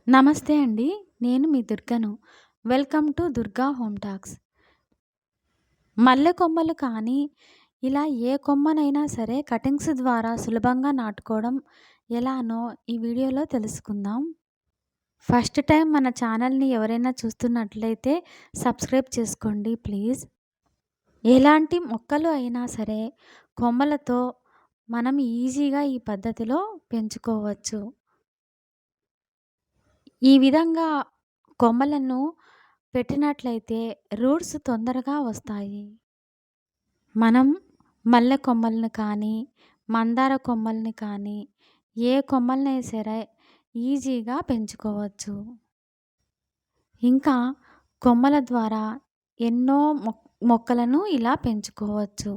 నమస్తే అండి. నేను మీ దుర్గను. Welcome to Durga home talks. మల్లె కొమ్మలు కానీ, ఇలా ఏ కొమ్మనైనా సరే కటింగ్స్ ద్వారా సులభంగా నాటుకోవడం ఎలానో ఈ వీడియోలో తెలుసుకుందాం. ఫస్ట్ టైం మన ఛానల్‌ని ఎవరైనా చూస్తున్నట్లయితే సబ్స్క్రైబ్ చేసుకోండి ప్లీజ్. ఎలాంటి మొక్కలు అయినా సరే కొమ్మలతో మనం ఈజీగా ఈ పద్ధతిలో పెంచుకోవచ్చు. ఈ విధంగా కొమ్మలను పెట్టినట్లయితే రూట్స్ తొందరగా వస్తాయి. మనం మల్లె కొమ్మలను కానీ, మందార కొమ్మల్ని కానీ, ఏ కొమ్మలనైనా సరే ఈజీగా పెంచుకోవచ్చు. ఇంకా కొమ్మల ద్వారా ఎన్నో మొక్కలను ఇలా పెంచుకోవచ్చు.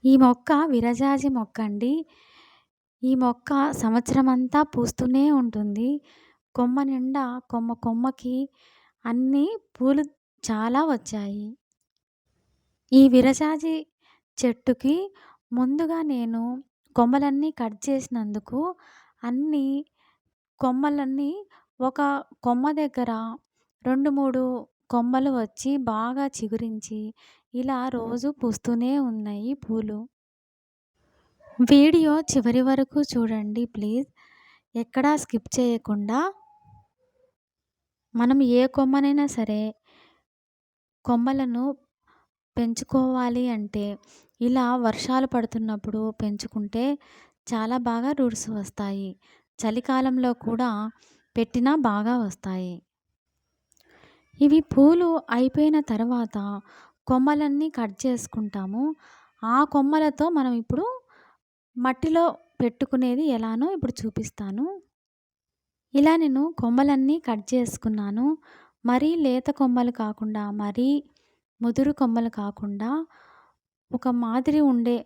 ఈ మొక్క విరజాజి మొక్క అండి. ఈ మొక్క సంవత్సరమంతా పూస్తూనే ఉంటుంది. కొమ్మ నిండా కొమ్మకి అన్నీ పూలు చాలా వచ్చాయి. ఈ విరజాజి చెట్టుకి ముందుగా నేను కొమ్మలన్నీ కట్ చేసినందుకు అన్నీ కొమ్మలన్నీ ఒక కొమ్మ దగ్గర 2, 3 కొమ్మలు వచ్చి బాగా చిగురించి ఇలా రోజు పూస్తూనే ఉన్నాయి పూలు. వీడియో చివరి వరకు చూడండి ప్లీజ్. ఎక్కడా స్కిప్ చేయకుండా. మనం ఏ కొమ్మనైనా సరే కొమ్మలను పెంచుకోవాలి అంటే ఇలా వర్షాలు పడుతున్నప్పుడు పెంచుకుంటే చాలా బాగా రూట్స్ వస్తాయి. చలికాలంలో కూడా పెట్టినా బాగా వస్తాయి. ఇవి పూలు అయిపోయిన తర్వాత కొమ్మలన్నీ కట్ చేసుకుంటాము. ఆ కొమ్మలతో మనం ఇప్పుడు మట్టిలో పెట్టుకునేది ఎలానో ఇప్పుడు చూపిస్తాను. ఇలా నేను కొమ్మలన్నీ కట్ చేసుకున్నాను. మరీ లేత కొమ్మలు కాకుండా, మరీ ముదురు కొమ్మలు కాకుండా ఒక మాదిరి ఉండే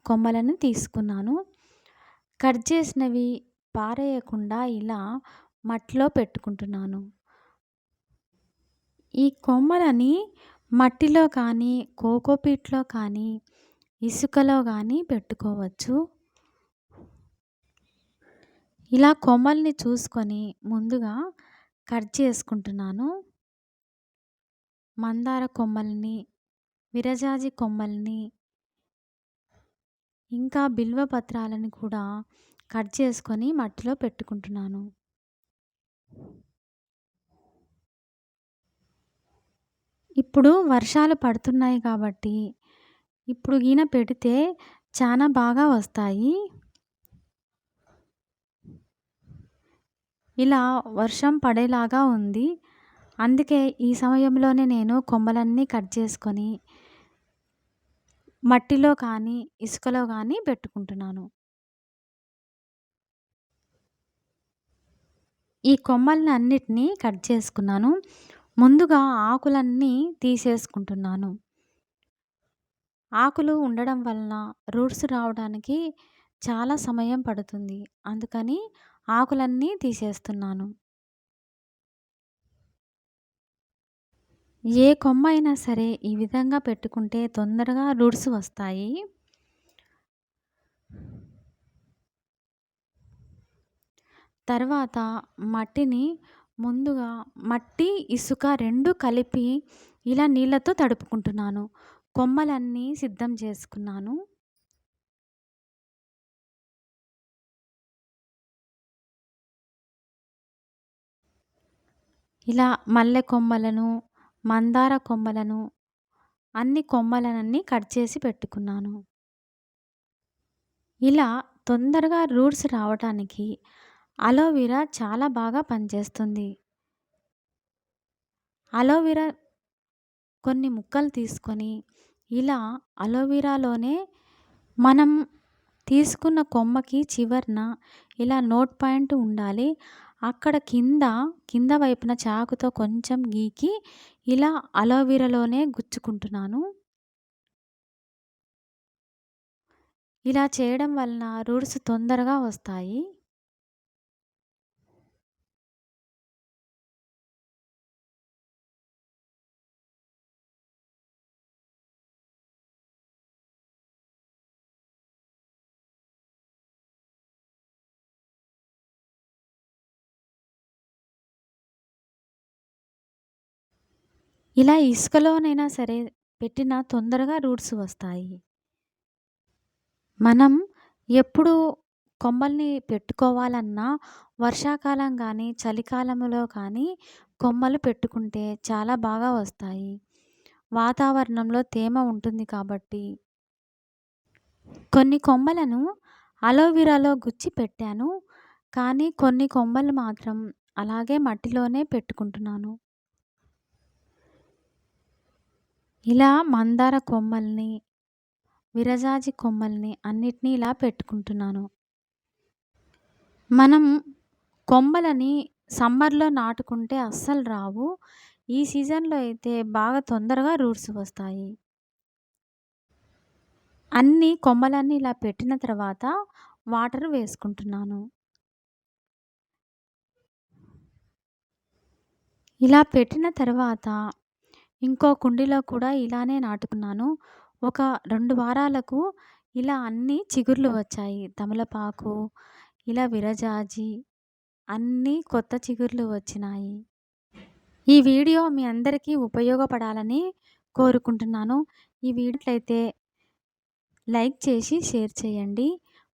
కొమ్మలను తీసుకున్నాను. కట్ చేసినవి పారేయకుండా ఇలా మట్టిలో పెట్టుకుంటున్నాను. ఈ కొమ్మలని మట్టిలో కానీ, కోకోపీట్‌లో కానీ, ఇసుకలో కానీ పెట్టుకోవచ్చు. ఇలా కొమ్మల్ని చూసుకొని ముందుగా కట్ చేసుకుంటున్నాను. మందార కొమ్మల్ని, విరజాజి కొమ్మల్ని, ఇంకా బిల్వ పత్రాలను కూడా కట్ చేసుకొని మట్టిలో పెట్టుకుంటున్నాను. ఇప్పుడు వర్షాలు పడుతున్నాయి కాబట్టి ఇప్పుడు గిన పెడితే చాలా బాగా వస్తాయి. ఇలా వర్షం పడేలాగా ఉంది. అందుకే ఈ సమయంలోనే నేను కొమ్మలన్నీ కట్ చేసుకొని మట్టిలో కానీ, ఇసుకలో కానీ పెట్టుకుంటున్నాను. ఈ కొమ్మల్ని అన్నిటినీ కట్ చేసుకున్నాను. ముందుగా ఆకులన్నీ తీసేసుకుంటున్నాను. ఆకులు ఉండడం వలన రూట్స్ రావడానికి చాలా సమయం పడుతుంది. అందుకని ఆకులన్నీ తీసేస్తున్నాను. ఏ కొమ్మ అయినా సరే ఈ విధంగా పెట్టుకుంటే తొందరగా రూట్స్ వస్తాయి. తర్వాత మట్టిని ముందుగా మట్టి, ఇసుక 2 కలిపి ఇలా నీళ్ళతో తడుపుకుంటున్నాను. కొమ్మలన్నీ సిద్ధం చేసుకున్నాను. ఇలా మల్లె కొమ్మలను, మందార కొమ్మలను, అన్ని కొమ్మలనన్నీ కట్ చేసి పెట్టుకున్నాను. ఇలా తొందరగా రూట్స్ రావటానికి అలోవెరా చాలా బాగా పనిచేస్తుంది. అలోవెరా కొన్ని ముక్కలు తీసుకొని ఇలా అలోవెరాలోనే మనం తీసుకున్న కొమ్మకి చివరన ఇలా నోట్ పాయింట్ ఉండాలి. అక్కడ కింద వైపున చాకుతో కొంచెం గీకి ఇలా అలోవెరాలోనే గుచ్చుకుంటున్నాను. ఇలా చేయడం వలన రూట్స్ తొందరగా వస్తాయి. ఇలా ఇసుకలోనైనా సరే పెట్టినా తొందరగా రూట్స్ వస్తాయి. మనం ఎప్పుడు కొమ్మల్ని పెట్టుకోవాలన్నా వర్షాకాలం గానీ, చలికాలంలో కానీ కొమ్మలు పెట్టుకుంటే చాలా బాగా వస్తాయి. వాతావరణంలో తేమ ఉంటుంది కాబట్టి. కొన్ని కొమ్మలను అలోవెరాలో గుచ్చి పెట్టాను. కానీ కొన్ని కొమ్మలు మాత్రం అలాగే మట్టిలోనే పెట్టుకుంటున్నాను. ఇలా మందార కొమ్మల్ని, విరజాజి కొమ్మల్ని అన్నిటిని ఇలా పెట్టుకుంటున్నాను. మనం కొమ్మలని సమ్మర్‌లో నాటుకుంటే అస్సలు రావు. ఈ సీజన్‌లో అయితే బాగా తొందరగా రూట్స్ వస్తాయి. అన్ని కొమ్మలన్నీ ఇలా పెట్టిన తర్వాత వాటర్ వేసుకుంటున్నాను. ఇలా పెట్టిన తర్వాత ఇంకో కుండీలో కూడా ఇలానే నాటుకున్నాను. ఒక 2 వారాలకు ఇలా అన్నీ చిగుర్లు వచ్చాయి. తమలపాకు, ఇలా విరజాజి అన్నీ కొత్త చిగుర్లు వచ్చినాయి. ఈ వీడియో మీ అందరికీ ఉపయోగపడాలని కోరుకుంటున్నాను. ఈ వీడియోనైతే లైక్ చేసి షేర్ చేయండి.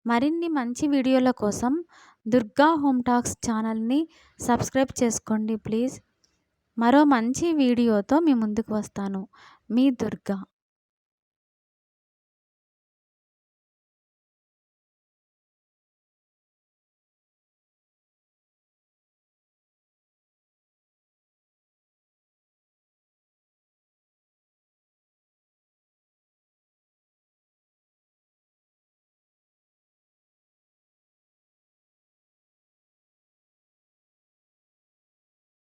మరిన్ని మంచి వీడియోల కోసం దుర్గా హోమ్ టాక్స్ ఛానల్‌ని సబ్స్క్రైబ్ చేసుకోండి ప్లీజ్. మరో మంచి వీడియోతో మీ ముందుకు వస్తాను. మీ దుర్గా.